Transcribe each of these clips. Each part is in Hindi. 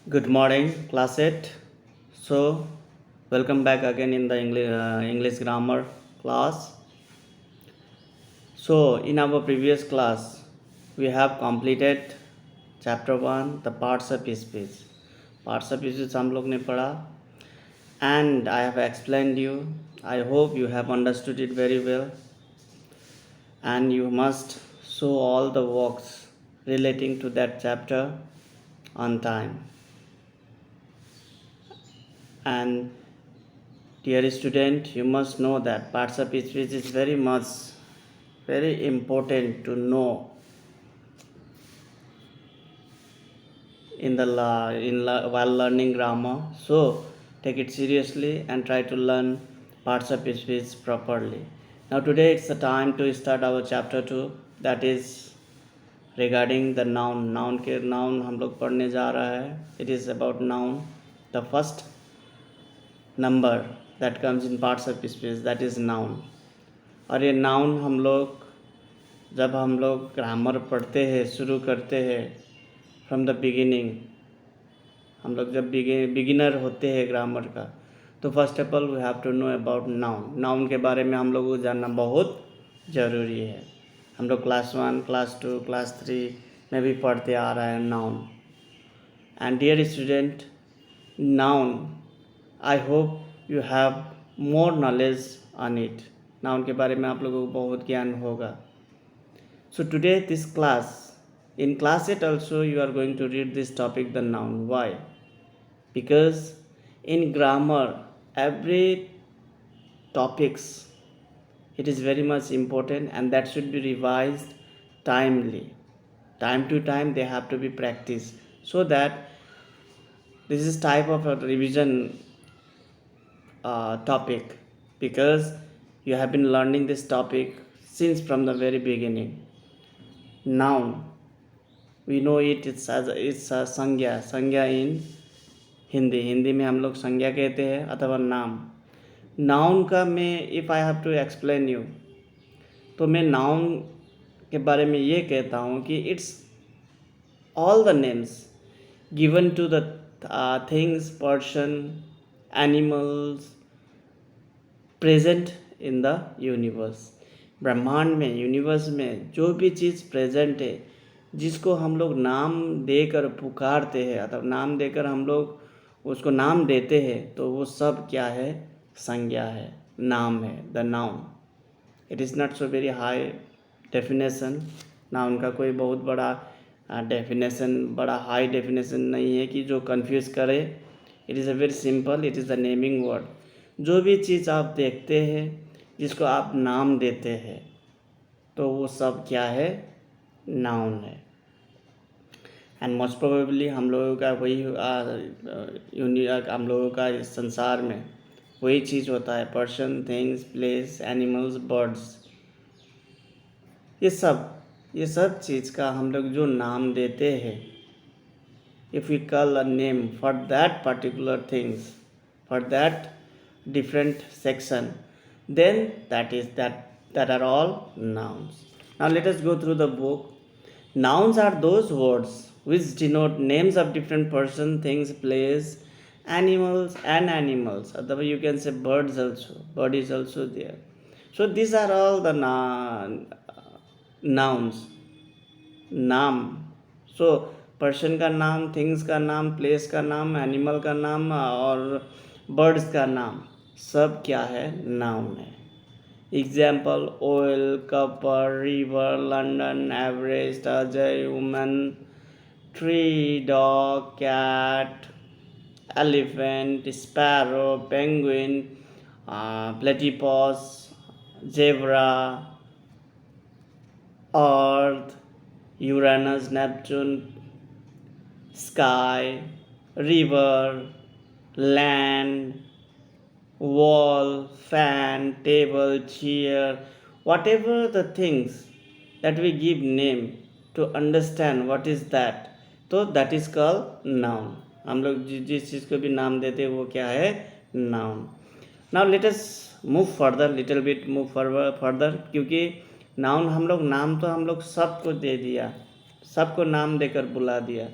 Good morning, class 8. So, welcome back again in the English grammar class. So, in our previous class, we have completed chapter 1, the parts of speech. Parts of speech हम लोग ने पढ़ा and I have explained you. I hope you have understood it very well and you must show all the works relating to that chapter on time. And dear student, you must know that parts of speech is very important to know while learning grammar. So take it seriously and try to learn parts of speech properly. Now today it's the time to start our chapter 2, that is regarding the noun. Noun हम लोग पढ़ने जा रहा है. It is about noun. The first number that comes in parts of speech, that is noun. और ये नाउन जब हम लोग ग्रामर पढ़ते हैं, शुरू करते हैं फ्रॉम द बिगिनिंग, हम लोग जब बिगिनर होते हैं ग्रामर का, तो first of all we have to know about noun. Noun के बारे में हम लोगों को जानना बहुत ज़रूरी है. हम लोग क्लास 1, क्लास 2, क्लास 3 में भी पढ़ते आ रहा है noun. And dear student, noun I hope you have more knowledge on it. Noun के बारे में आप लोगों को बहुत ज्ञान होगा. So today this class, in class 8 also you are going to read this topic, the noun. Why? Because in grammar every topics, it is very much important and that should be revised timely. Time to time they have to be practiced, so that this is type of a revision topic, because you have been learning this topic since from the very beginning. Noun, we know it's a संज्ञा in हिंदी में हम लोग संज्ञा कहते हैं अथवा नाम. नाउन का मैं if I have to explain you, तो मैं नाउन के बारे में ये कहता हूँ कि it's all the names given to the things, person, animals present in the universe. ब्रह्मांड में, यूनिवर्स में जो भी चीज़ प्रेजेंट है, जिसको हम लोग नाम देकर पुकारते हैं अथवा नाम देकर हम लोग उसको नाम देते हैं, तो वो सब क्या है? संज्ञा है, नाम है, the noun. It is not so very high definition. Noun का कोई बहुत बड़ा डेफिनेशन, बड़ा हाई डेफिनेशन नहीं है कि जो कंफ्यूज करे. It is a very simple, it is the naming word. जो भी चीज़ आप देखते हैं, जिसको आप नाम देते हैं, तो वो सब क्या है? नाउन है. एंड मोस्ट प्रोबेबली हम लोगों का वही हम लोगों का इस संसार में वही चीज़ होता है. Person, things, place, animals, birds, ये सब चीज़ का हम लोग जो नाम देते हैं, if we call a name for that particular things, for that different section, then that are all nouns. Now let us go through the book. Nouns are those words which denote names of different person, things, place, animals. Otherwise you can say birds also. Bird is also there. So these are all the nouns. नाम. So पर्सन का नाम, थिंग्स का नाम, प्लेस का नाम, एनिमल का नाम और बर्ड्स का नाम, सब क्या है? नाउन है. Example: oil, copper, river, London, Everest, Ajay, woman, tree, dog, cat, elephant, sparrow, penguin, platypus, zebra, Earth, Uranus, Neptune, sky, river, land, wall, fan, table, chair, whatever the things that we give name to understand what is that, तो that is called noun. हम लोग जिस चीज़ को भी नाम देते हैं वो क्या है? noun. Now let us move further, little bit move further, क्योंकि नाउन हम लोग सबको दे दिया, सबको नाम देकर बुला दिया.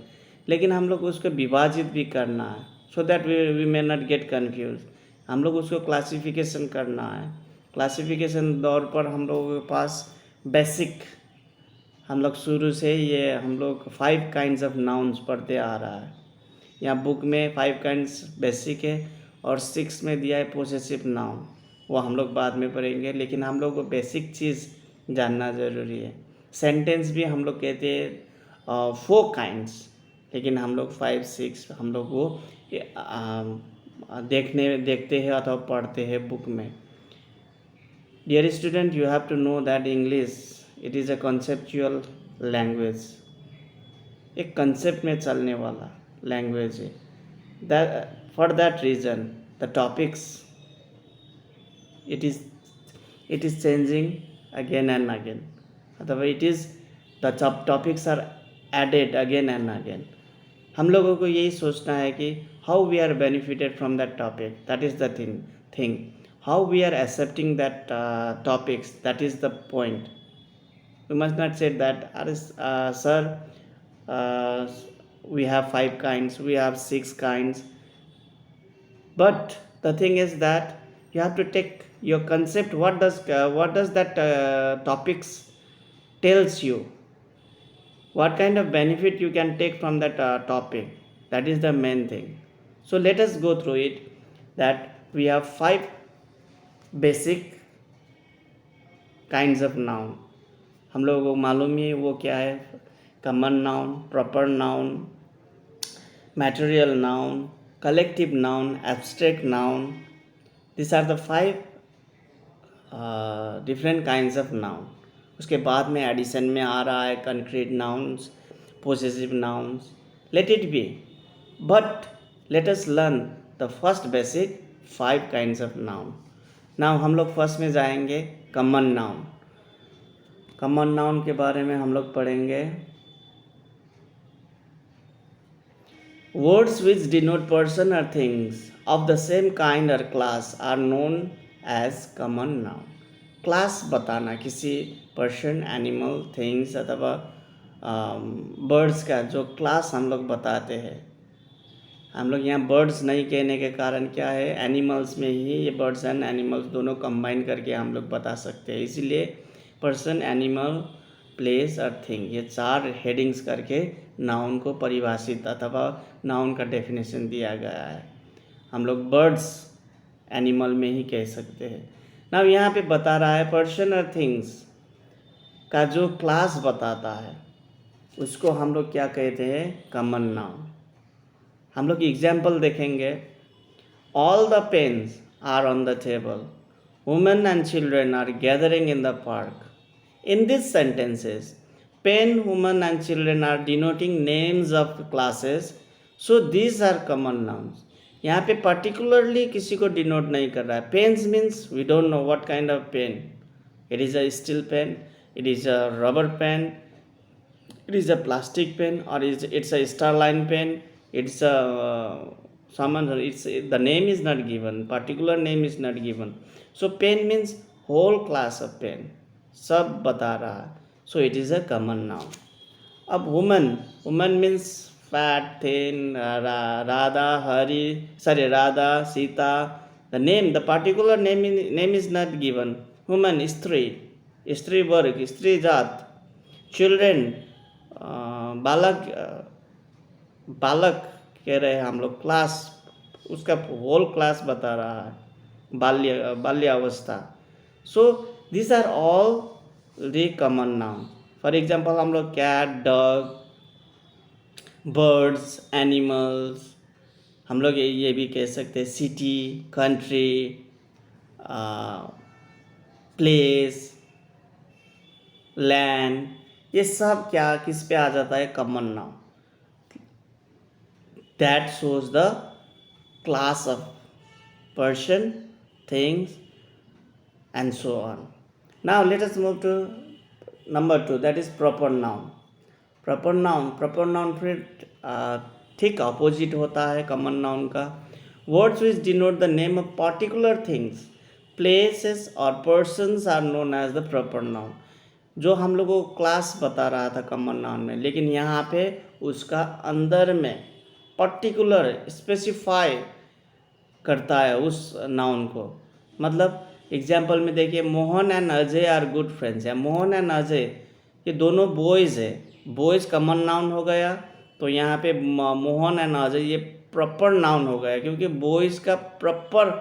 लेकिन हम लोग उसको विभाजित भी करना है, so that we may not get confuse. हम लोग उसको क्लासिफिकेशन करना है। क्लासिफिकेशन दौर पर हम लोगों के पास बेसिक, हम लोग शुरू से ये हम लोग 5 काइंड्स ऑफ नाउन्स पढ़ते आ रहा है। यहाँ बुक में 5 काइंड्स बेसिक है और 6 में दिया है पोसेसिव नाउन, वो हम लोग बाद में पढ़ेंगे, लेकिन हम लोग को बेसिक चीज़ जानना ज़रूरी है। सेंटेंस भी हम लोग कहते हैं 4 काइंड्स, लेकिन हम लोग 5-6 हम लोग वो देखते हैं अथवा पढ़ते हैं बुक में। Dear student, you have to know that English it is a conceptual language, एक कंसेप्ट में चलने वाला लैंग्वेज है। That for that reason the topics it is changing again and again, अथवा it is the topics are added again and again। हम लोगों को यही सोचना है कि how we are benefited from that topic, that is the thing how we are accepting that topics, that is the point। we must not say that sir, uh, we have 5 kinds, we have 6 kinds, but the thing is that you have to take your concept, what does that topics tells you, what kind of benefit you can take from that topic, that is the main thing। so let us go through it, that we have 5 basic kinds of noun। हम लोगों को मालूम ही है वो क्या है। Common noun, proper noun, material noun, collective noun, abstract noun, these are the 5 different kinds of noun। उसके बाद में एडिशन में आ रहा है concrete nouns, possessive nouns, let it be, but let us learn the first basic 5 kinds of noun. Now हम लोग फर्स्ट में जाएंगे कॉमन नाउन। कॉमन नाउन के बारे में हम लोग पढ़ेंगे words which denote person or things of the same kind or class are known as common noun। Class बताना किसी पर्सन, एनिमल, थिंग्स अथवा बर्ड्स का जो क्लास हम लोग बताते हैं। हम लोग यहाँ बर्ड्स नहीं कहने के कारण क्या है, एनिमल्स में ही ये बर्ड्स एंड एनिमल्स दोनों कंबाइन करके हम लोग बता सकते हैं, इसीलिए पर्सन, एनिमल, प्लेस और थिंग, ये 4 हेडिंग्स करके नाउन को परिभाषित अथवा नाउन का डेफिनेशन दिया गया है। हम लोग बर्ड्स एनिमल में ही कह सकते हैं। नाउ यहाँ पे बता रहा है पर्सन और थिंग्स का जो क्लास बताता है उसको हम लोग क्या कहते हैं, कॉमन नाउन। हम लोग एग्जाम्पल देखेंगे। All the pens are on the table, women and children are gathering in the park. In these sentences, pen, woman and children are denoting names of classes, so these are common nouns। यहाँ पे particularly किसी को denote नहीं कर रहा है। Pens means we don't know what kind of pen, it is a steel pen, it is a rubber pen, it is a plastic pen, or it's a starline pen, it's a the name is not given, particular name is not given। so pen means whole class of pen, सब बता रहा है, so it is a common noun. अब woman, woman means fat, thin, Radha, Sita, the name, the particular name is not given. Woman स्त्री, स्त्री वर्ग, स्त्री जात। चिल्ड्रेन बालक, बालक कह रहे हैं हम लोग, क्लास उसका होल क्लास बता रहा है, बाल्यावस्था। सो these are all the common noun। For example हम लोग कैट, डॉग, बर्ड्स, एनिमल्स, हम लोग ये भी कह सकते हैं सिटी, कंट्री, प्लेस, लैंड, ये सब क्या किस पे आ जाता है, common noun. That shows the class of person, things and so on। Now let us move to number 2, that is proper noun। proper noun फिर ठीक अपोजिट होता है कॉमन नाउन का। Words which denote the name of particular things, places और persons are known as the proper noun. जो हम लोगों को क्लास बता रहा था कॉमन नाउन में, लेकिन यहाँ पे उसका अंदर में पर्टिकुलर स्पेसिफाई करता है उस नाउन को। मतलब एग्जाम्पल में देखिए, Mohan and Ajay are good friends, या मोहन एंड अजय ये दोनों बॉयज़ है, बॉयज़ कॉमन नाउन हो गया, तो यहाँ पे मोहन एंड अजय ये प्रॉपर नाउन हो गया, क्योंकि बॉयज़ का प्रॉपर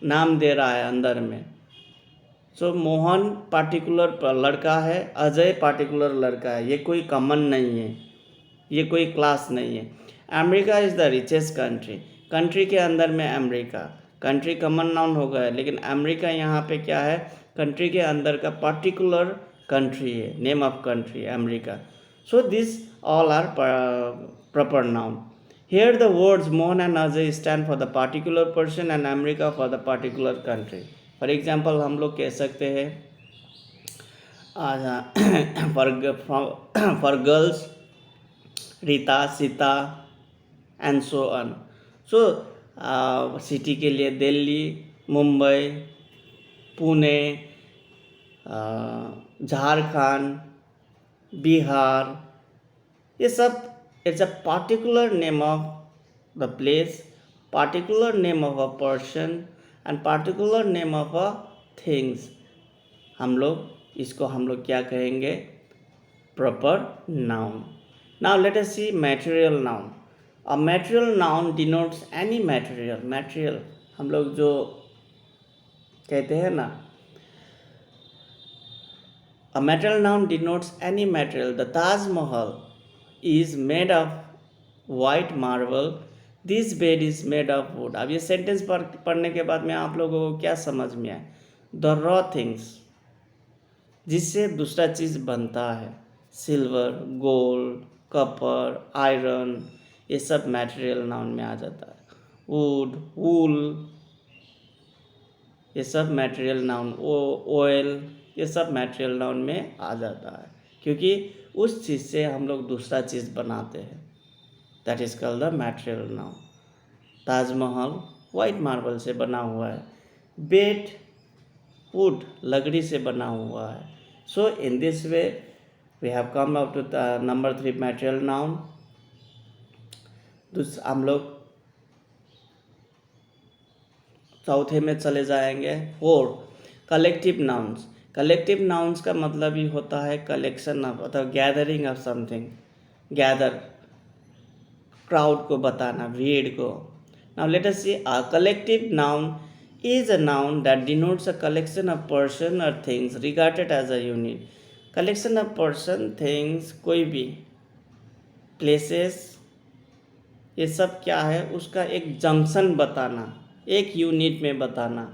नाम दे रहा है अंदर में। सो मोहन पार्टिकुलर लड़का है, अजय पार्टिकुलर लड़का है, ये कोई कॉमन नहीं है, ये कोई क्लास नहीं है। America is the richest country, country के अंदर में अमेरिका, कंट्री कॉमन नाउन हो गया, लेकिन अमेरिका यहाँ पे क्या है, कंट्री के अंदर का पर्टिकुलर कंट्री है, name of country America. So this all are proper noun. Here the words Mohan and Ajay stand for the particular person and America for the particular country. For example, हम लोग कह सकते हैं for girls Rita, Sita and so on. So city के लिए दिल्ली, मुंबई, पुणे, झारखंड, बिहार, ये सब it's a particular name of the place, particular name of a person and particular name of a things. हम लोग क्या कहेंगे, proper noun. Now let us see material noun. A material noun denotes any material, material हम लोग जो कहते हैं ना, a material noun denotes any material. The Taj Mahal is made of white marble. This bed is made of wood. अब ये सेंटेंस पढ़ने के बाद में आप लोगों को क्या समझ में आए, द रॉ थिंग्स जिससे दूसरा चीज़ बनता है, सिल्वर, गोल्ड, कॉपर, आयरन, ये सब मटेरियल नाउन में आ जाता है। वुड, वूल, ये सब मटेरियल नाउन, ऑयल, ये सब मटेरियल नाउन में आ जाता है, क्योंकि उस चीज़ से हम लोग दूसरा चीज़ बनाते हैं, that is called the material noun. Taj Mahal white marble से बना हुआ है, बेड वुड लकड़ी से बना हुआ है। So in this way we have come up to number 3 material noun. हम लोग चौथे में चले जाएंगे, 4 कलेक्टिव नाउन्स। कलेक्टिव नाउन्स का मतलब ही होता है कलेक्शन ऑफ, अथवा gathering of something, gather, crowd को बताना, भीड़ को। Now let us see, a collective noun is a noun that denotes a collection of person और things regarded as a unit. Collection of person, things, कोई भी, प्लेसेस, ये सब क्या है, उसका एक जंक्शन बताना, एक यूनिट में बताना।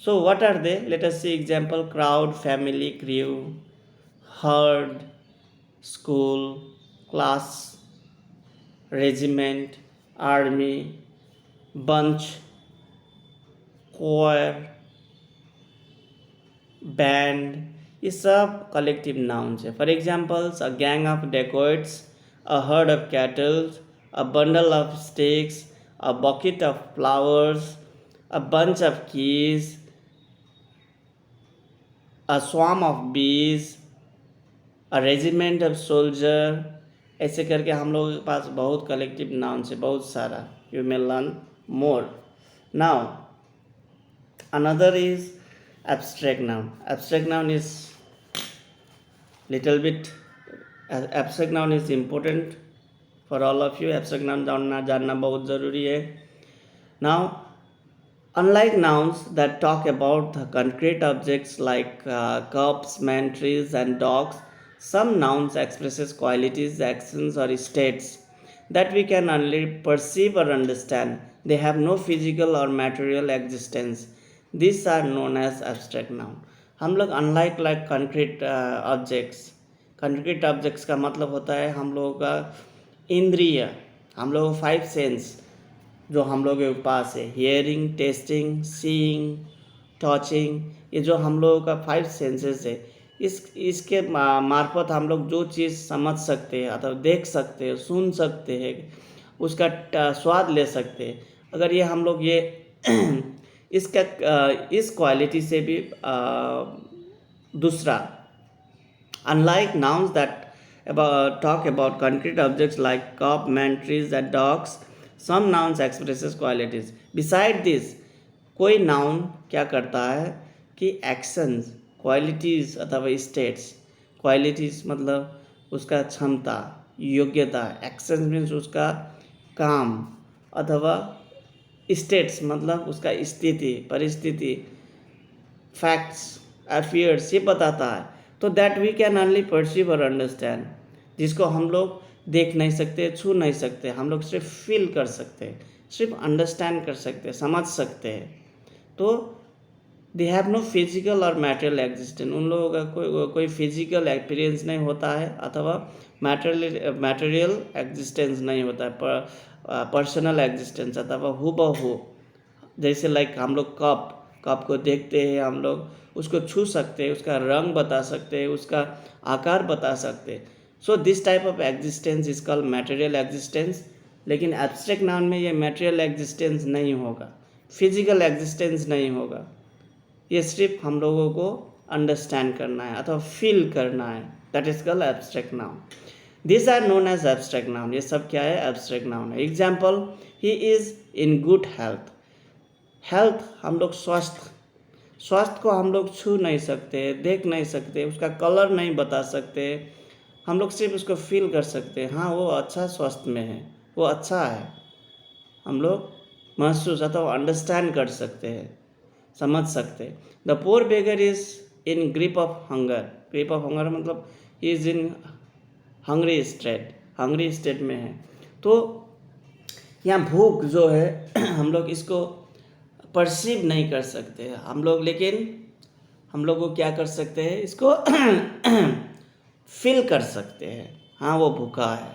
So what are they? Let us see example: crowd, family, crew, herd, school, class, regiment, army, bunch, choir, band, ये सब collective nouns है। For examples: a gang of dacoits, a herd of cattle, a bundle of sticks, a bucket of flowers, a bunch of keys, a swarm of bees, a regiment of soldier। ऐसे करके हम लोगों के पास बहुत कलेक्टिव नाउन है, बहुत सारा। You may learn more. Now another is abstract noun. Abstract noun is little bit, abstract noun is important for all of you. Abstract noun जानना बहुत ज़रूरी है। Now unlike nouns that talk about the concrete objects like cups, men, trees, and dogs, some nouns expresses qualities, actions, or states that we can only perceive or understand. They have no physical or material existence. These are known as abstract noun. हम लोग unlike like concrete objects, concrete objects का मतलब होता है हम लोगों का इंद्रिय, हम लोग 5 सेंस जो हम लोग के पास है, हियरिंग, टेस्टिंग, सीइंग, टचिंग, ये जो हम लोगों का 5 सेंसेस है, इसके मार्फत हम लोग जो चीज़ समझ सकते हैं अथवा देख सकते हैं, सुन सकते हैं, उसका स्वाद ले सकते हैं। अगर ये हम लोग ये इस क्वालिटी से भी दूसरा, unlike nouns that talk about concrete objects like cup, man, trees, and dogs. Some nouns expresses qualities. Beside this, कोई नाउन क्या करता है कि एक्शंस, क्वालिटीज़ अथवा स्टेट्स, क्वालिटीज़ मतलब उसका क्षमता, योग्यता, एक्शंस मीन्स उसका काम, अथवा स्टेट्स मतलब उसका स्थिति, परिस्थिति, फैक्ट्स, अफेयर्स ये बताता है। तो that we can only perceive और अंडरस्टैंड, जिसको हम लोग देख नहीं सकते, छू नहीं सकते, हम लोग सिर्फ फील कर सकते हैं, सिर्फ अंडरस्टैंड कर सकते हैं, समझ सकते हैं। तो दे हैव नो फिजिकल और मैटेरियल एग्जिस्टेंस, उन लोगों का कोई फिजिकल एक्सपीरियंस नहीं होता है अथवा मैटेरियल एग्जिस्टेंस नहीं होता है, पर्सनल एग्जिस्टेंस अथवा हूबहू। जैसे लाइक हम लोग कप को देखते हैं, हम लोग उसको छू सकते हैं, उसका रंग बता सकते हैं, उसका आकार बता सकते हैं। So this type of existence is called material existence. लेकिन एब्स्ट्रैक्ट नाउन में ये मैटेरियल एग्जिस्टेंस नहीं होगा, फिजिकल एग्जिस्टेंस नहीं होगा, ये सिर्फ हम लोगों को अंडरस्टैंड करना है अथवा फील करना है। That is called abstract noun. This are known as abstract noun. ये सब क्या है? एब्स्ट्रैक्ट नाउन है। Example, he is in good health. Health हम लोग स्वास्थ्य को हम लोग छू नहीं सकते, देख नहीं सकते, उसका कलर नहीं बता सकते, हम लोग सिर्फ उसको फील कर सकते हैं। हाँ, वो अच्छा स्वास्थ्य में है, वो अच्छा है, हम लोग महसूस अथवा अंडरस्टैंड कर सकते हैं, समझ सकते हैं। The poor beggar is in grip of hunger. Grip of hunger मतलब ही इज इन हंग्री स्टेट में है। तो यहाँ भूख जो है हम लोग इसको परसीव नहीं कर सकते हम लोग, लेकिन हम लोग को क्या कर सकते हैं? इसको फील कर सकते हैं। हाँ, वो भूखा है।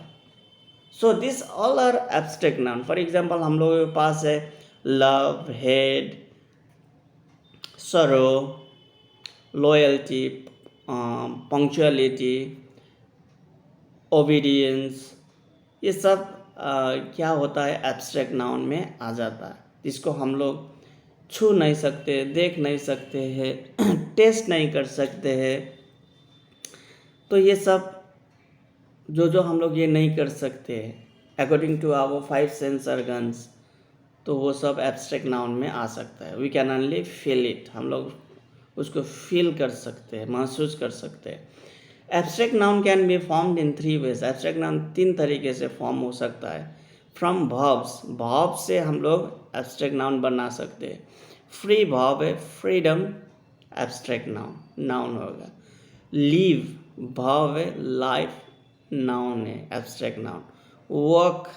So this all are abstract noun. For example, हम लोगों के पास है love, hate, sorrow, loyalty, punctuality, obedience. ये सब क्या होता है? एब्स्ट्रैक्ट नाउन में आ जाता है, जिसको हम लोग छू नहीं सकते, देख नहीं सकते हैं, टेस्ट नहीं कर सकते हैं। तो ये सब जो हम लोग ये नहीं कर सकते according to our 5 sense organs, तो वो सब एब्स्ट्रैक्ट नाउन में आ सकता है। We can only feel it, हम लोग उसको फील कर सकते हैं, महसूस कर सकते हैं। Abstract noun can be formed in 3 ways. Abstract noun 3 तरीके से फॉर्म हो सकता है। फ्रॉम वर्ब्स, वर्ब से हम लोग एब्स्ट्रैक्ट नाउन बना सकते हैं। फ्री वर्ब है, फ्रीडम, एब्स्ट्रैक्ट नाउन होगा। लीव वर्ब है, लाइफ, नाउन है, एब्स्ट्रैक्ट नाउन। वर्क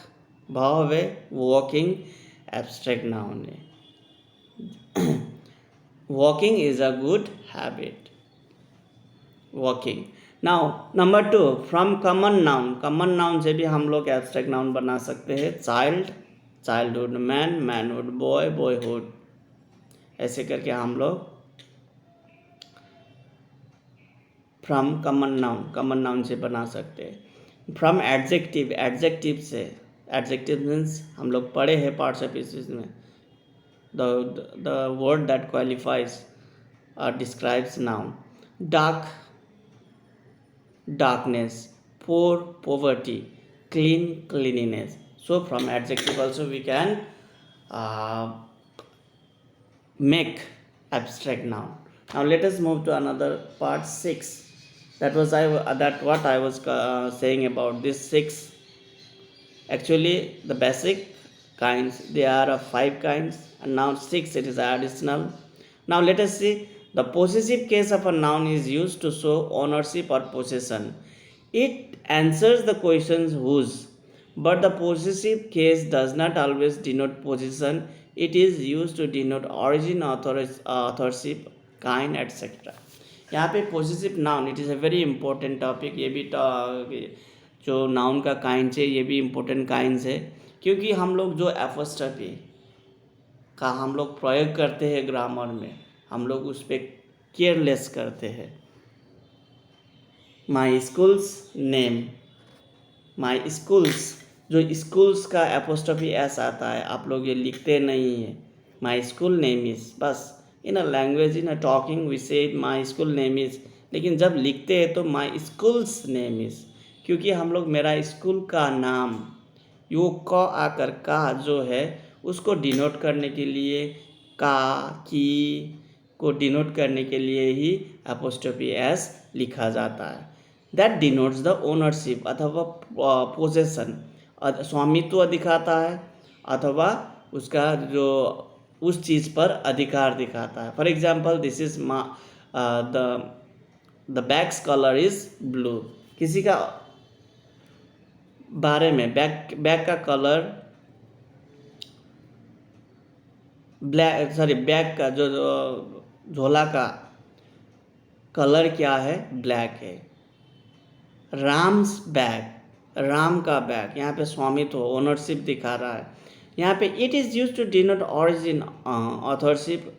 वर्ब है, वॉकिंग, एब्स्ट्रैक्ट नाउन है। Walking is a good habit, walking. Now number 2, from common noun. Common noun से भी हम लोग एब्स्ट्रैक्ट नाउन बना सकते हैं। Child, childhood, man, manhood, boy, boyhood, ऐसे करके हम लोग फ्रॉम कॉमन नाउन से बना सकते हैं। फ्रॉम एडजेक्टिव, एडजेक्टिव से, एडजेक्टिव मीन्स हम लोग पढ़े हैं पार्ट्स ऑफ स्पीच में, द वर्ड दैट क्वालिफाइज और describes noun. Dark, darkness, poor, poverty, clean, cleanliness. So from adjective also we can make abstract noun. Now let us move to another part 6. That what I was saying about this 6. Actually the basic kinds, there are 5 kinds, and now 6 it is additional. Now let us see. The possessive case of a noun is used to show ownership or possession. It answers the questions whose, but the possessive case does not always denote possession. It is used to denote origin, authorship, kind, etc. यहाँ पे possessive noun, it is a very important topic. ये भी जो नाउन का काइंड है ये भी इम्पोर्टेंट काइंड्स है, क्योंकि हम लोग जो एपोस्ट्रोफी का हम लोग प्रयोग करते हैं ग्रामर में, हम लोग उस पर केयरलेस करते हैं। माई स्कूल्स नेम, माई स्कूल्स, जो स्कूल्स का एपोस्ट्रोफी एस आता है, आप लोग ये लिखते नहीं है। माई स्कूल नेम इज़, बस in a language, in a talking we say my school name is, लेकिन जब लिखते हैं तो माई स्कूल्स नेम इज़, क्योंकि हम लोग मेरा स्कूल का नाम यो क आकर का जो है उसको डिनोट करने के लिए का की को डिनोट करने के लिए ही एपोस्ट्रोफी एस लिखा जाता है। दैट डिनोट्स द ओनरशिप अथवा पोजेशन, स्वामित्व दिखाता है अथवा उसका जो उस चीज़ पर अधिकार दिखाता है। For example this is the bags colour is blue. किसी का बारे में बैग का कलर ब्लैक, सॉरी बैग का जो झोला का कलर क्या है, ब्लैक है। राम्स बैग, राम का बैग, यहाँ पे स्वामित्व ओनरशिप दिखा रहा है। यहाँ पे it is use to denote origin, authorship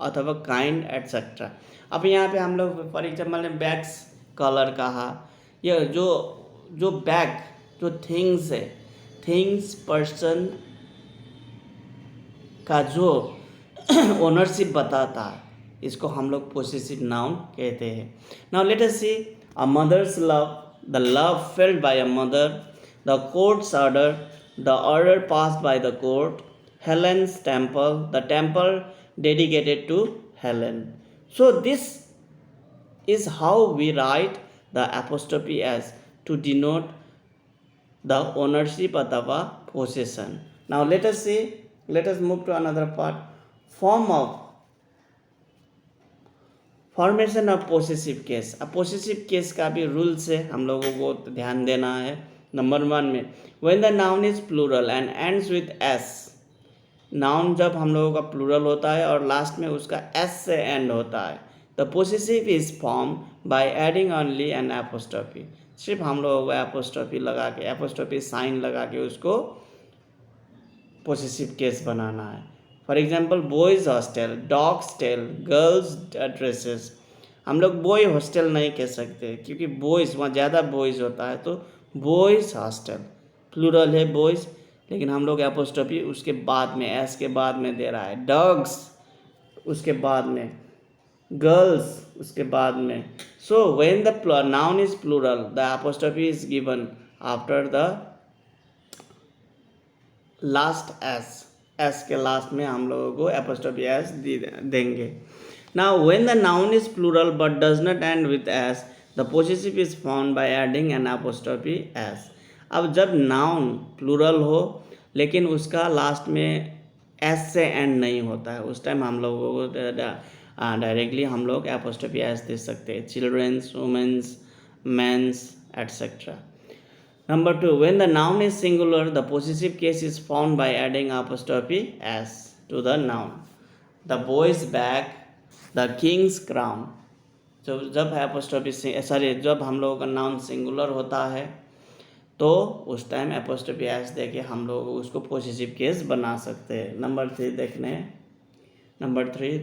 अथवा काइंड एटसेट्रा। अब यहाँ पे हम लोग फॉर एग्जाम्पल ने बैग्स कलर कहा, यह जो बैग जो थिंग्स है, थिंग्स पर्सन का जो ओनरशिप बताता है, इसको हम लोग पोसेसिव नाउन कहते हैं। Now let us see a mother's love, the love felt by a mother, the court's order, the order passed by the court, Helen's temple, the temple dedicated to Helen. So this is how we write the apostrophe s to denote the ownership अथवा possession. Now let us move to another part. Formation of possessive case. अब पोसेसिव केस का भी रूल्स है, हम लोगों को ध्यान देना है। नंबर 1 में when the noun is plural and ends with s, noun जब हम लोगों का प्लूरल होता है और लास्ट में उसका एस से एंड होता है, the possessive is form by adding only an apostrophe. सिर्फ हम लोगों को एपोस्ट्रोफी लगा के, एपोस्ट्रोफी साइन लगा के उसको पोसेसिव केस बनाना है। For example boys' hostel, dogs' tail, girls' dresses. हम लोग बॉय हॉस्टल नहीं कह सकते क्योंकि बॉयज़ वहाँ ज़्यादा बॉयज़ होता है, तो बॉयज़ हॉस्टल प्लूरल है बॉयज़, लेकिन हम लोग एपोस्ट्रोफी उसके बाद में, एस के बाद में दे रहा है। डॉग्स उसके बाद में, गर्ल्स उसके बाद में। So when the noun is plural the apostrophe is given after the last s, s के लास्ट में हम लोगों को एपोस्ट्रोफी एस देंगे। Now when the noun is plural but does not end with s, the possessive is found by adding an apostrophe s. अब जब नाउन प्लूरल हो लेकिन उसका लास्ट में एस से एंड नहीं होता है, उस टाइम हम लोगों को डायरेक्टली हम लोग एपोस्ट्रोफी एस दे सकते हैं। Children's, women's, men's etcetera. Number 2, when the noun is singular the possessive case is found by adding apostrophe s to the noun. The boy's bag, the king's crown. जब एपोस्ट्रोफी जब हम लोगों का नाउन सिंगुलर होता है तो उस टाइम एपोस्ट्रोफी एस दे के हम लोग उसको पोसेसिव केस बना सकते हैं। नंबर 3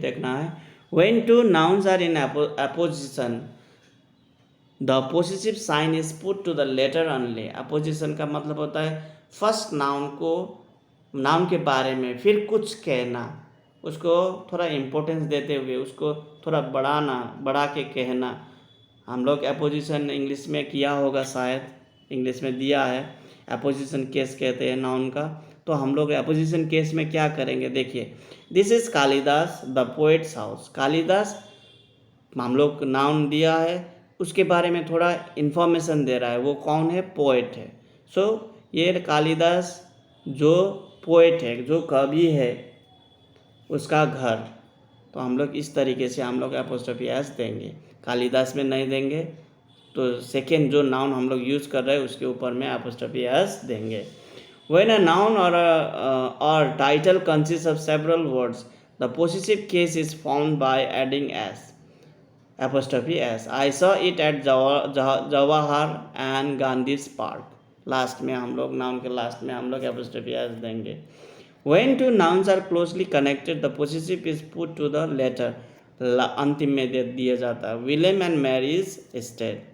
देखना है when two nouns are in apposition the possessive sign is put to the latter only. Apposition का मतलब होता है फर्स्ट नाउन के बारे में फिर कुछ कहना, उसको थोड़ा इम्पोर्टेंस देते हुए उसको थोड़ा बढ़ा के कहना। हम लोग अपोजिशन इंग्लिश में किया होगा, शायद इंग्लिश में दिया है, अपोजिशन केस कहते हैं नाउन का। तो हम लोग अपोजिशन केस में क्या करेंगे, देखिए this is Kalidas the poets house. Kalidas हम लोग नाउन दिया है, उसके बारे में थोड़ा इन्फॉर्मेशन दे रहा है, वो कौन है, पोएट है। सो ये कालिदास जो पोएट है, जो कवि है, उसका घर। तो हम लोग इस तरीके से हम लोग एपोस्ट्रोफी एस देंगे, कालिदास में नहीं देंगे तो सेकेंड जो नाउन हम लोग यूज़ कर रहे हैं उसके ऊपर में एपोस्ट्रोफी एस देंगे। व्हेन अ नाउन और title consist of several words the possessive case is found by adding s apostrophe s. I saw it at Jawahar and Gandhi's park. Last में हम लोग नाउन के लास्ट में हम लोग एपोस्ट्रोफी एस देंगे। When two nouns are closely connected the possessive is put to the latter, अंतिम में दे दिया जाता है। विलियम एंड मैरीज स्टेट,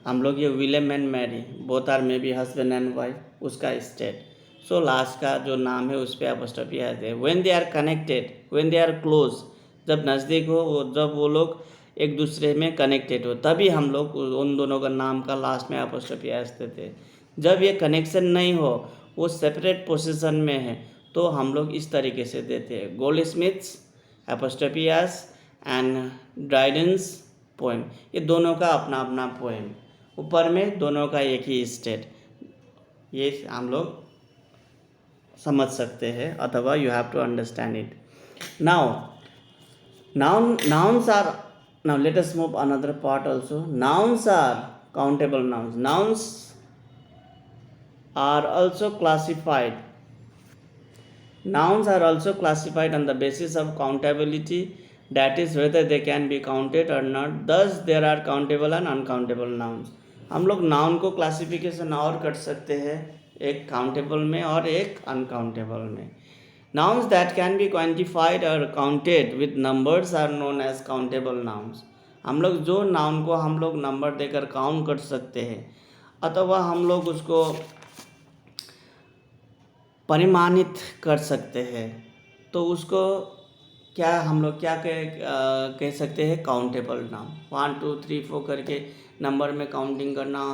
हम लोग ये William and Mary both are may be husband and wife, उसका स्टेट। सो लास्ट का जो नाम है उस पर एपोस्ट्रोफी एस है। When they are connected, when they are close, जब नज़दीक हो, जब वो लोग एक दूसरे में कनेक्टेड हो, तभी हम लोग उन दोनों का नाम का लास्ट में एपोस्ट्रोफी एस देते हैं। जब ये कनेक्शन नहीं हो, वो सेपरेट पोजीशन में है, तो हम लोग इस तरीके से देते हैं, Goldsmith's apostrophe S and Dryden's poem. ये दोनों का अपना अपना पोएम, ऊपर में दोनों का एक ही स्टेट, ये हम लोग समझ सकते हैं, अथवा you have to understand it. Now nouns are, now let us move another part also. Nouns are countable nouns. Nouns are also classified. Nouns are also classified on the basis of countability, that is whether they can be counted or not. Thus there are countable and uncountable nouns. हम लोग नाउन को क्लासिफिकेशन और कर सकते हैं, एक काउंटेबल में और एक अनकाउंटेबल में। Nouns that can be quantified or counted with numbers are known as countable nouns. हम लोग जो नाउन को हम लोग नंबर देकर काउंट कर सकते हैं, अथवा हम लोग उसको परिमाणित कर सकते हैं, तो उसको क्या हम लोग क्या कह सकते हैं, काउंटेबल नाउन। 1 2 3 4 करके नंबर में काउंटिंग करना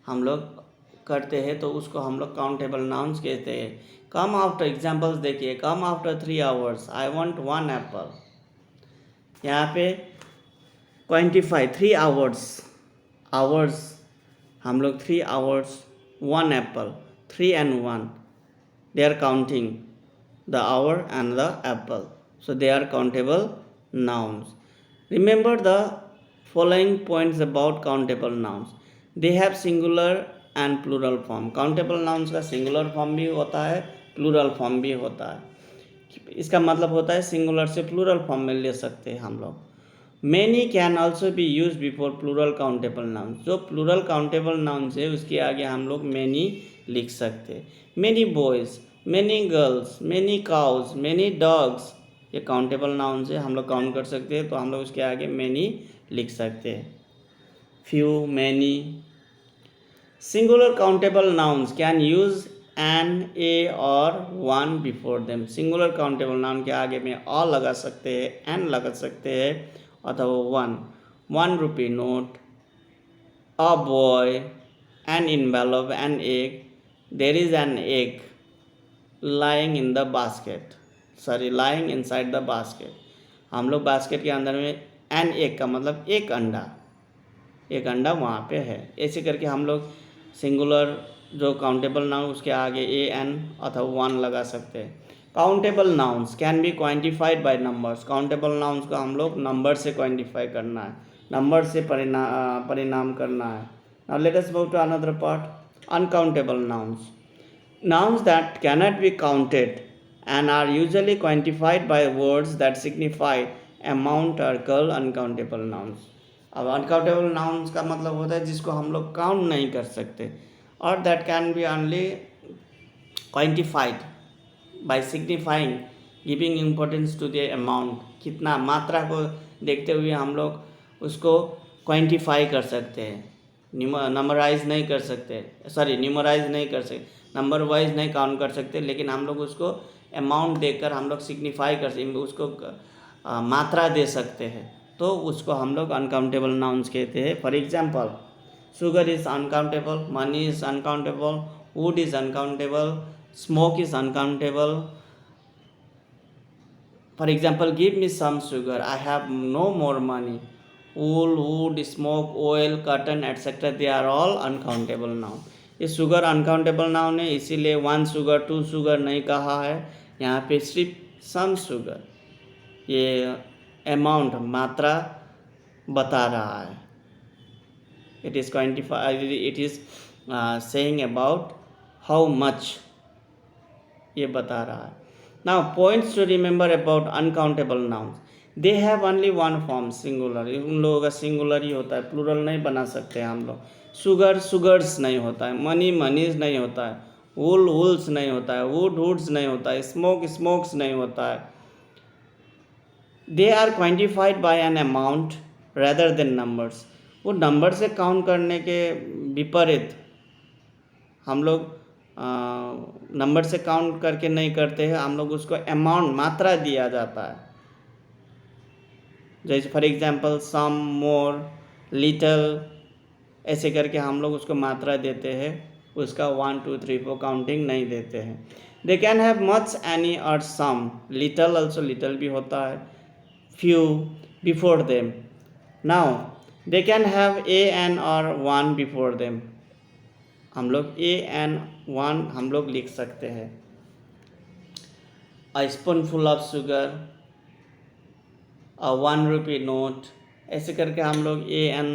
हम लोग करते हैं, तो उसको हम लोग काउंटेबल नाउन्स कहते हैं। कम आफ्टर, एग्जाम्पल्स देखिए, come after 3 hours I want 1 apple। यहाँ पे क्वान्टिफाई 3 hours, आवर्स हम लोग 3 hours 1 apple, 3 and 1, they are counting the hour and the apple, so they are countable nouns. Remember the following points about countable nouns. They have singular and plural form. Countable nouns का सिंगुलर फॉर्म भी होता है, प्लूरल फॉर्म भी होता है। इसका मतलब होता है सिंगुलर से प्लूरल फॉर्म में ले सकते हैं हम लोग। Many can also be use before plural countable nouns. जो प्लूरल काउंटेबल नाउन्स है उसके आगे हम लोग मैनी लिख सकते हैं। Many boys, many girls, many cows, many dogs, ये काउंटेबल नाउन्स है, हम लोग काउंट कर सकते हैं, तो हम लोग उसके आगे मैनी लिख सकते हैं। Few, many. Singular countable nouns can use an, a or one before them. Singular countable noun के आगे में a लगा सकते हैं, an लगा सकते हैं, अथवा 1, 1 rupee note, a boy, an envelope, an egg, there is an egg lying in the basket, lying inside the basket। हम लोग बास्केट के अंदर में an egg का मतलब एक अंडा वहाँ पे है। ऐसे करके हम लोग सिंगुलर जो काउंटेबल नाउन उसके आगे ए एन अथवा 1 लगा सकते हैं। Countable nouns can be quantified by numbers. Countable nouns का हम लोग नंबर से क्वान्टिफाई करना है, नंबर से परिणाम करना है। Now let us move to another part, uncountable nouns. Nouns that cannot be counted and are usually quantified by words that signify amount are called uncountable nouns. अब अनकाउंटेबल नाउन्स का मतलब होता है जिसको हम लोग काउंट नहीं कर सकते, और that can be only quantified by signifying, giving importance to the amount. कितना मात्रा को देखते हुए हम लोग उसको क्वान्टिफाई कर सकते हैं, नंबराइज नहीं कर सकते, न्यूमराइज नहीं कर सकते, नंबर वाइज नहीं काउंट कर सकते, लेकिन हम लोग उसको अमाउंट देकर हम लोग सिग्निफाई कर सकते, उसको मात्रा दे सकते हैं, तो उसको हम लोग अनकाउंटेबल नाउन्स कहते हैं। For example, sugar is uncountable, money is uncountable, wood is uncountable, smoke is uncountable. For example, give me some sugar, I have no more money. wool, wood, smoke, oil, cotton etc. they are all uncountable noun. ये शुगर अनकाउंटेबल नाउन है, इसीलिए 1 शुगर 2 शुगर नहीं कहा है, यहाँ पे सिर्फ सम शुगर, ये अमाउंट मात्रा बता रहा है। It is quantified, it is saying about how much, ये बता रहा है। Now points to remember about uncountable nouns, they have only 1 form, singular. उन लोगों का सिंगुलर ही होता है, प्लूरल नहीं बना सकते हम लोग। शुगर शुगर्स नहीं होता है, मनी मनीज नहीं होता है, वुल वुल्स नहीं होता है, वुड वुड्स नहीं होता है, स्मोक स्मोक्स नहीं होता है। They are quantified by an amount rather than numbers. वो नंबर से काउंट करने के विपरीत हम लोग नंबर से काउंट करके नहीं करते हैं, हम लोग उसको अमाउंट मात्रा दिया जाता है। जैसे for example some, more, little, ऐसे करके हम लोग उसको मात्रा देते हैं, उसका 1 2 3 4 काउंटिंग नहीं देते हैं. They can have much, any और सम. लिटल ऑल्सो, लिटल भी होता है. Few before them. Now they can have a an और वन बिफोर देम. हम लोग ए एन वन हम लोग लिख सकते हैं. A spoonful of sugar, a 1 rupee note, ऐसे करके हम लोग ए एन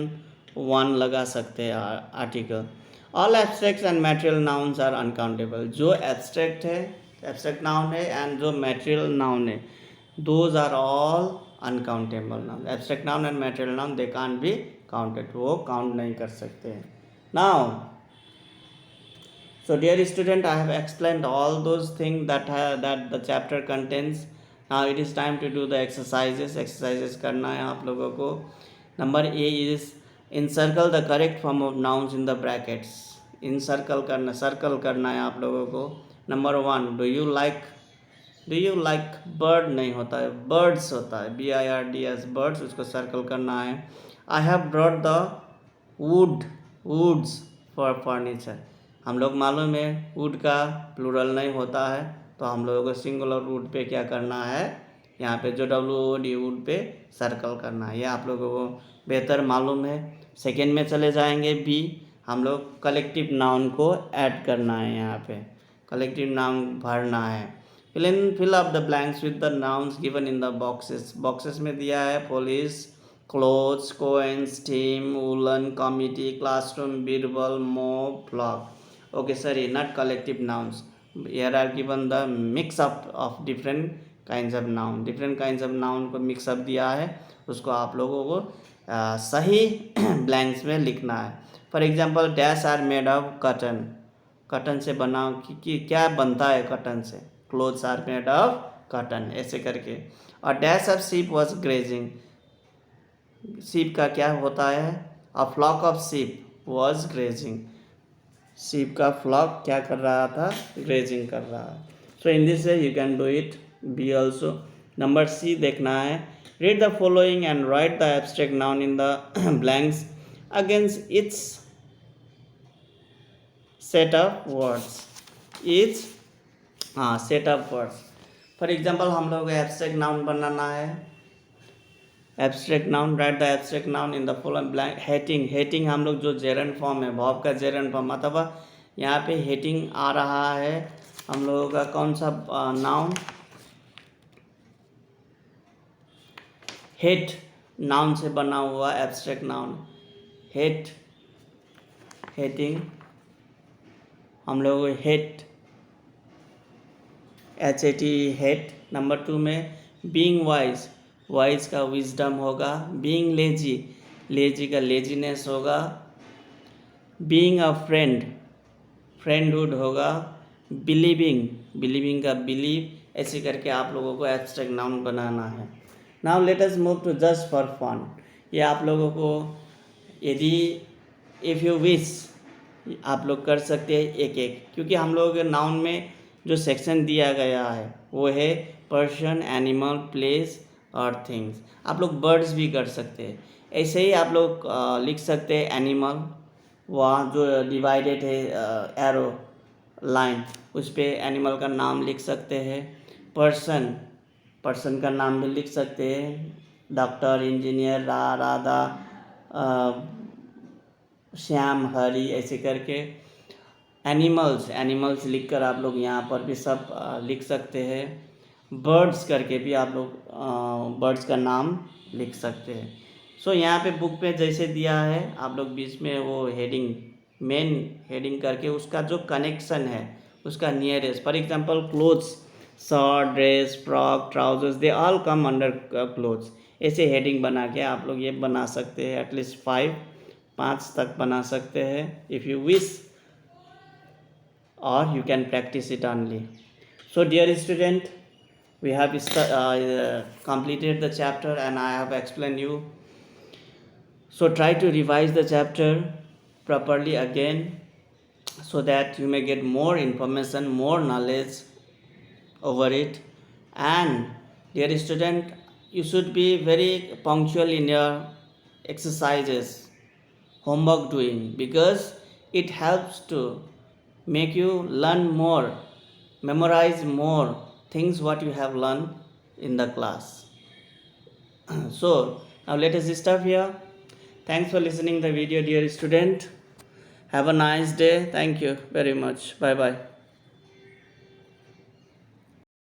वन लगा सकते हैं article. All abstract and material nouns are uncountable. जो एब्स्ट्रैक्ट है, एब्स्ट्रैक्ट नाउन है, एंड जो मटेरियल नाउन है, those are all uncountable noun. Abstract noun and material noun they can't be counted, वो काउंट नहीं कर सकते हैं. Now so dear student, I have explained all those things that the chapter contains. Now it is time to do the exercises करना है आप लोगों को. Number A is encircle the correct form of nouns in the brackets. circle करना है आप लोगों को. Number 1, do you like bird नहीं होता है, birds होता है, BIRDS, birds, उसको सर्कल करना है. I have brought the woods for furniture. हम लोग मालूम है वुड का प्लूरल नहीं होता है, तो हम लोगों को सिंगुलर वुड पे क्या करना है, यहाँ पे जो WOD वुड पे सर्कल करना है. ये आप लोगों को बेहतर मालूम है. सेकेंड में चले जाएंगे बी. हम लोग कलेक्टिव नाउन को ऐड करना है, यहाँ पे कलेक्टिव नाउन भरना है. Fill up the blanks with the nouns given in the boxes में दिया है police, clothes, coins, team, woollen, committee, classroom, Birbal, mob, flock. Okay, sorry, not collective nouns. Here are given the mix up of different kinds of noun. Different kinds of noun को mix up दिया है, उसको आप लोगों को सही blanks में लिखना है. For example, dash are made of cotton. कटन से बना कि क्या बनता है कटन से. Clothes are made of cotton, ऐसे करके. और dash of sheep was grazing. sheep का क्या होता है, a flock of sheep was grazing. Sheep का फ्लॉक क्या कर रहा था, ग्रेजिंग कर रहा है. So in this way you can do it. B also. Number C देखना है. Read the following and write the abstract noun in the blanks against its set of words. Set of words. For example हम लोग एब्स्ट्रैक्ट नाउन बनाना है. Abstract noun, write the abstract noun in the following blank. Hating हम लोग जो जेरंड फॉर्म है, वर्ब का जेरंड फॉर्म, मतलब यहाँ पे हेटिंग आ रहा है हम लोगों का कौन सा नाउन, हेट नाउन से बना हुआ एब्स्ट्रैक्ट नाउन. हेटिंग हम लोग हेट, HAT, हेट. नंबर 2 में बीइंग वाइज का विजडम होगा. बीइंग लेजी का लेजीनेस होगा. बीइंग अ फ्रेंडहुड होगा. बिलीविंग का बिलीव. ऐसे करके आप लोगों को एब्स्ट्रैक्ट नाउन बनाना है. Now let us move to just for fun. ये आप लोगों को यदि इफ़ यू विश आप लोग कर सकते हैं एक, क्योंकि हम लोग नाउन में जो सेक्शन दिया गया है वो है पर्सन, एनिमल, प्लेस और थिंग्स. आप लोग बर्ड्स भी कर सकते हैं. ऐसे ही आप लोग लिख सकते हैं एनिमल, वहाँ जो डिवाइडेड है एरो लाइन, उस पर एनिमल का नाम लिख सकते हैं. पर्सन का नाम भी लिख सकते हैं. डॉक्टर, इंजीनियर, राधा, श्याम, हरी, ऐसे करके. एनिमल्स लिखकर आप लोग यहाँ पर भी सब लिख सकते हैं. बर्ड्स करके भी आप लोग बर्ड्स का नाम लिख सकते हैं. सो यहाँ पे बुक पे जैसे दिया है आप लोग बीच में वो मेन हेडिंग करके उसका जो कनेक्शन है उसका nearest. For example clothes, shirt, dress, frock, trousers, they all come under clothes. ऐसे हेडिंग बना के आप लोग ये बना सकते हैं. एटलीस्ट 5 तक बना सकते हैं इफ़ यू विश, और you can practise it only. So dear student, we have completed the chapter and I have explained you. So try to revise the chapter properly again so that you may get more information, more knowledge over it. And dear student, you should be very punctual in your exercises, homework doing, because it helps to make you learn more, memorize more things what you have learned in the class. So now let us stop here. Thanks for listening the video, dear student. Have a nice day. Thank you very much. Bye bye.